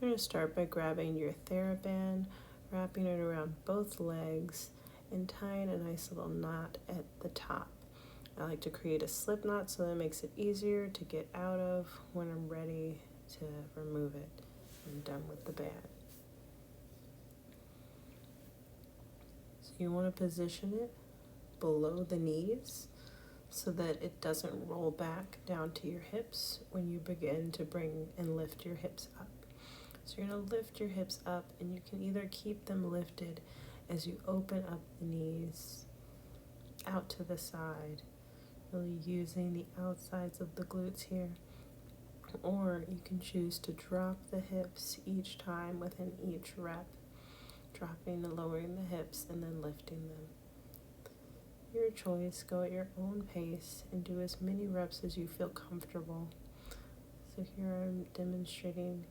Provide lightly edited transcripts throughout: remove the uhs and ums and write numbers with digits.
You're going to start by grabbing your Thera band, wrapping it around both legs, and tying a nice little knot at the top. I like to create a slip knot so that makes it easier to get out of when I'm ready to remove it. I'm done with the band. So you want to position it below the knees so that it doesn't roll back down to your hips when you begin to bring and lift your hips up. So you're going to lift your hips up, and you can either keep them lifted as you open up the knees out to the side, really using the outsides of the glutes here, or you can choose to drop the hips each time within each rep, dropping and lowering the hips and then lifting them. Your choice, go at your own pace and do as many reps as you feel comfortable. So here I'm demonstrating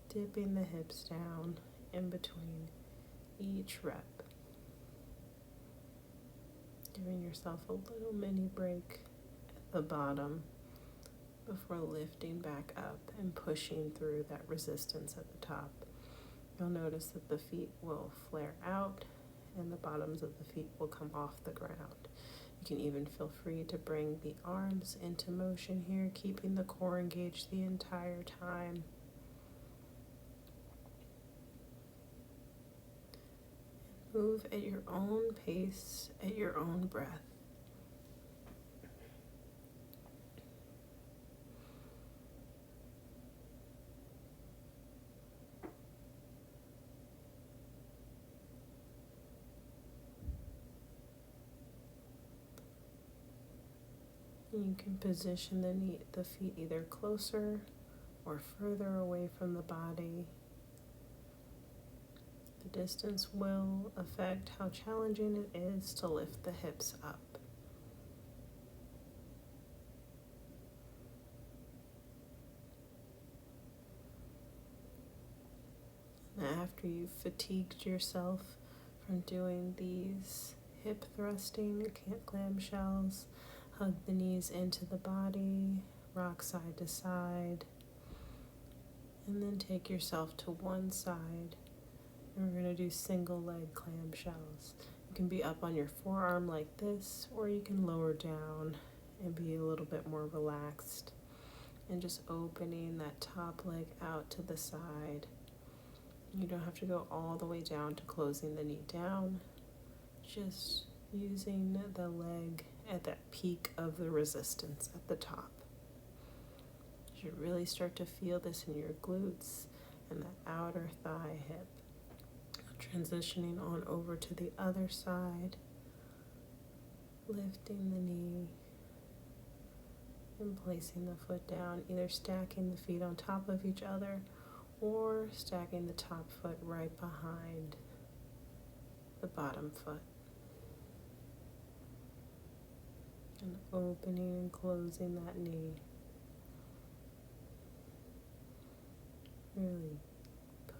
dipping the hips down in between each rep, giving yourself a little mini break at the bottom before lifting back up and pushing through that resistance at the top. You'll notice that the feet will flare out and the bottoms of the feet will come off the ground. You can even feel free to bring the arms into motion here, keeping the core engaged the entire time. Move at your own pace, at your own breath. You can position the feet either closer or further away from the body. The distance will affect how challenging it is to lift the hips up. And after you've fatigued yourself from doing these hip thrusting clamshells, hug the knees into the body, rock side to side, and then take yourself to one side. And we're going to do single leg clamshells. You can be up on your forearm like this, or you can lower down and be a little bit more relaxed. And just opening that top leg out to the side. You don't have to go all the way down to closing the knee down. Just using the leg at that peak of the resistance at the top. You should really start to feel this in your glutes and the outer thigh hip. Transitioning on over to the other side, lifting the knee and placing the foot down, either stacking the feet on top of each other or stacking the top foot right behind the bottom foot. And opening and closing that knee. Really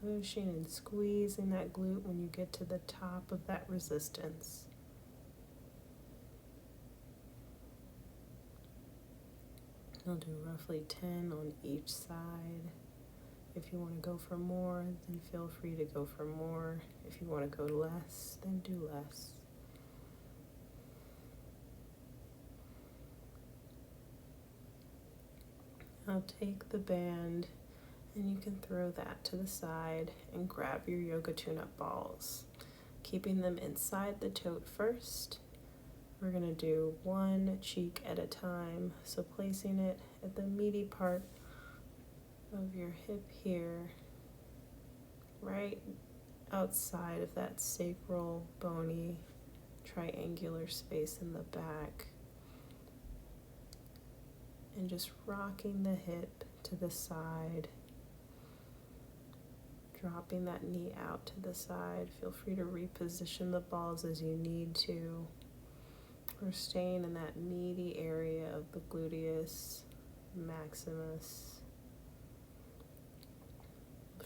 pushing and squeezing that glute when you get to the top of that resistance. I'll do roughly 10 on each side. If you want to go for more, then feel free to go for more. If you want to go less, then do less. Now take the band and you can throw that to the side and grab your yoga tune-up balls, keeping them inside the tote first. We're going to do one cheek at a time, so placing it at the meaty part of your hip here, right outside of that sacral bony triangular space in the back, and just rocking the hip to the side, dropping that knee out to the side. Feel free to reposition the balls as you need to. We're staying in that meaty area of the gluteus maximus.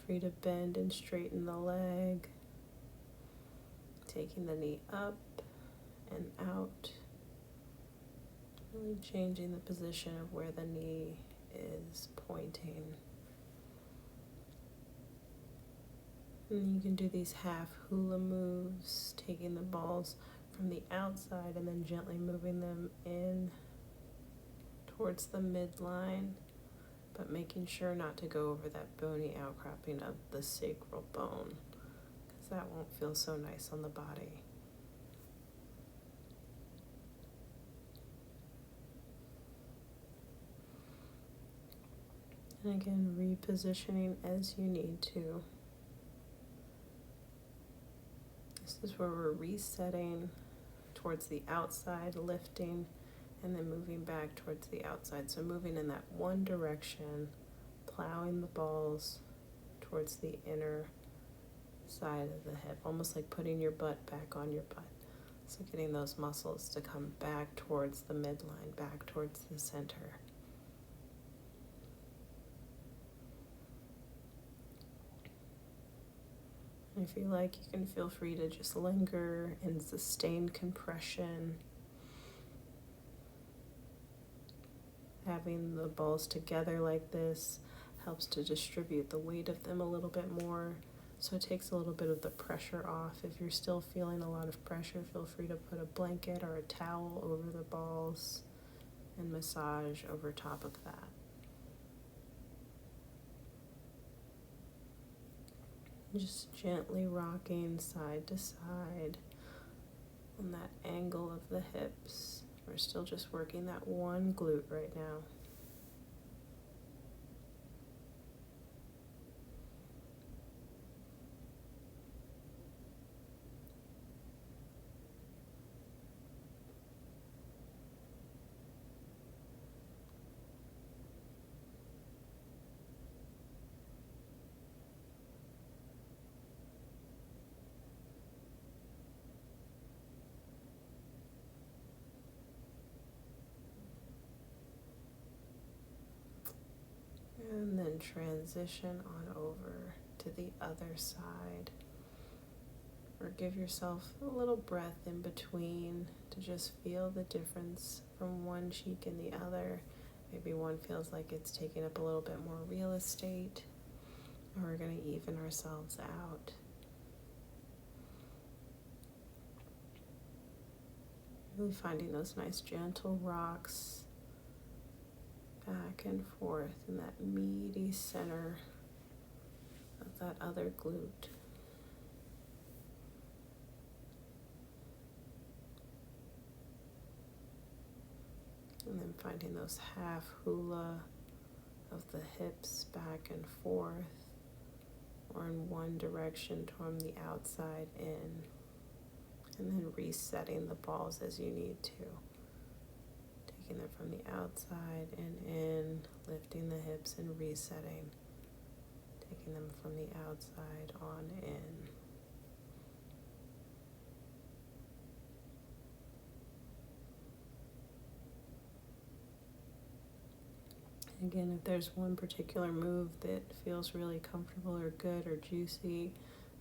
Free to bend and straighten the leg, taking the knee up and out, really changing the position of where the knee is pointing. And you can do these half hula moves, taking the balls from the outside and then gently moving them in towards the midline, but making sure not to go over that bony outcropping of the sacral bone, because that won't feel so nice on the body. And again, repositioning as you need to. This is where we're resetting towards the outside, lifting, and then moving back towards the outside. So moving in that one direction, plowing the balls towards the inner side of the hip, almost like putting your butt back on your butt. So getting those muscles to come back towards the midline, back towards the center. If you like, you can feel free to just linger in sustained compression. Having the balls together like this helps to distribute the weight of them a little bit more, so it takes a little bit of the pressure off. If you're still feeling a lot of pressure, feel free to put a blanket or a towel over the balls and massage over top of that. Just gently rocking side to side on that angle of the hips. We're still just working that one glute right now. And then transition on over to the other side. Or give yourself a little breath in between to just feel the difference from one cheek and the other. Maybe one feels like it's taking up a little bit more real estate. And we're going to even ourselves out. Really finding those nice gentle rocks back and forth in that meaty center of that other glute. And then finding those half hula of the hips back and forth, or in one direction from the outside in. And then resetting the balls as you need to. Taking them from the outside and in, lifting the hips and resetting. Taking them from the outside on in. Again, if there's one particular move that feels really comfortable or good or juicy,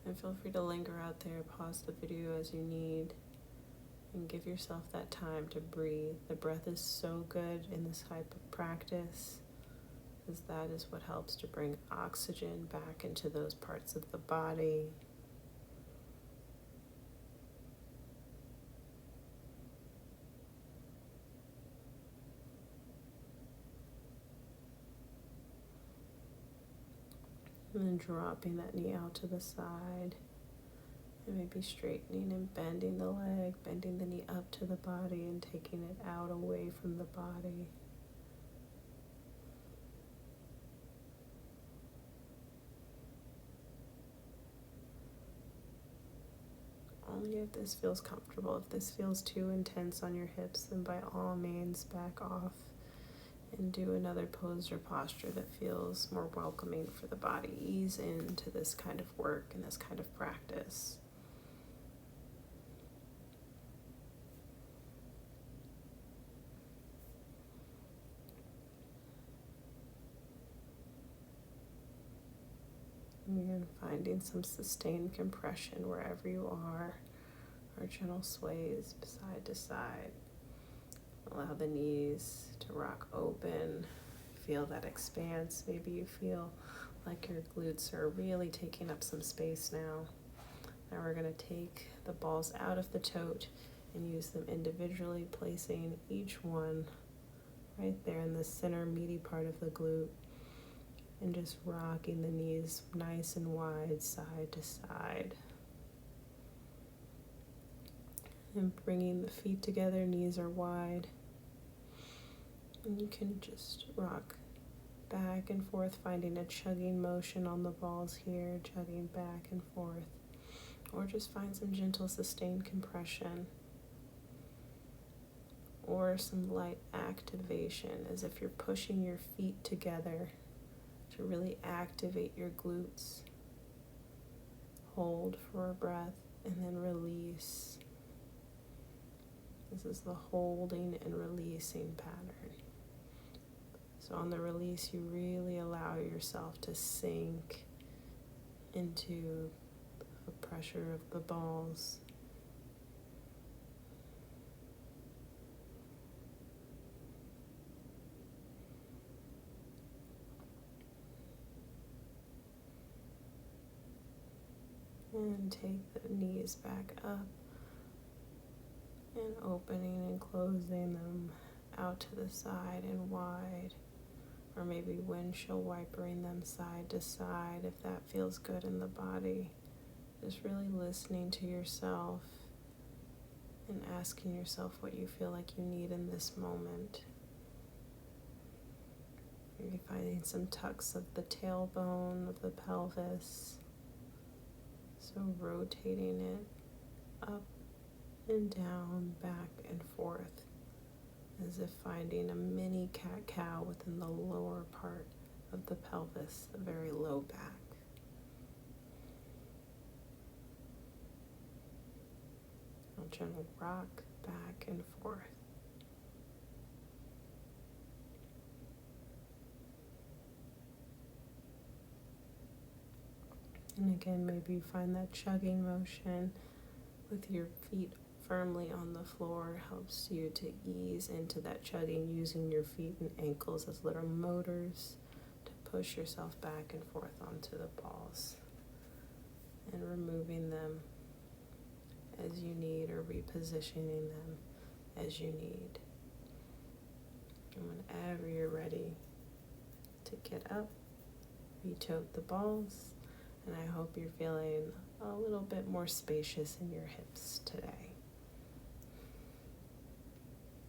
then feel free to linger out there, pause the video as you need, and give yourself that time to breathe. The breath is so good in this type of practice, because that is what helps to bring oxygen back into those parts of the body. And then dropping that knee out to the side. And maybe straightening and bending the leg, bending the knee up to the body and taking it out away from the body. Only if this feels comfortable. If this feels too intense on your hips, then by all means back off and do another pose or posture that feels more welcoming for the body. Ease into this kind of work and this kind of practice. And finding some sustained compression wherever you are, or gentle sways side to side. Allow the knees to rock open. Feel that expanse. Maybe you feel like your glutes are really taking up some space now. Now we're going to take the balls out of the tote and use them individually, placing each one right there in the center meaty part of the glute, and just rocking the knees nice and wide side to side. And bringing the feet together, knees are wide. And you can just rock back and forth, finding a chugging motion on the balls here, chugging back and forth. Or just find some gentle sustained compression. Or some light activation, as if you're pushing your feet together to really activate your glutes. Hold for a breath and then release. This is the holding and releasing pattern. So on the release, you really allow yourself to sink into the pressure of the balls. And take the knees back up and opening and closing them out to the side and wide, or maybe windshield wipering them side to side if that feels good in the body. Just really listening to yourself and asking yourself what you feel like you need in this moment. Maybe finding some tucks of the tailbone of the pelvis. So rotating it up and down, back and forth, as if finding a mini cat-cow within the lower part of the pelvis, the very low back. A gentle rock back and forth. And again, maybe you find that chugging motion with your feet firmly on the floor helps you to ease into that chugging, using your feet and ankles as little motors to push yourself back and forth onto the balls, and removing them as you need or repositioning them as you need. And whenever you're ready to get up, retote the balls. And I hope you're feeling a little bit more spacious in your hips today.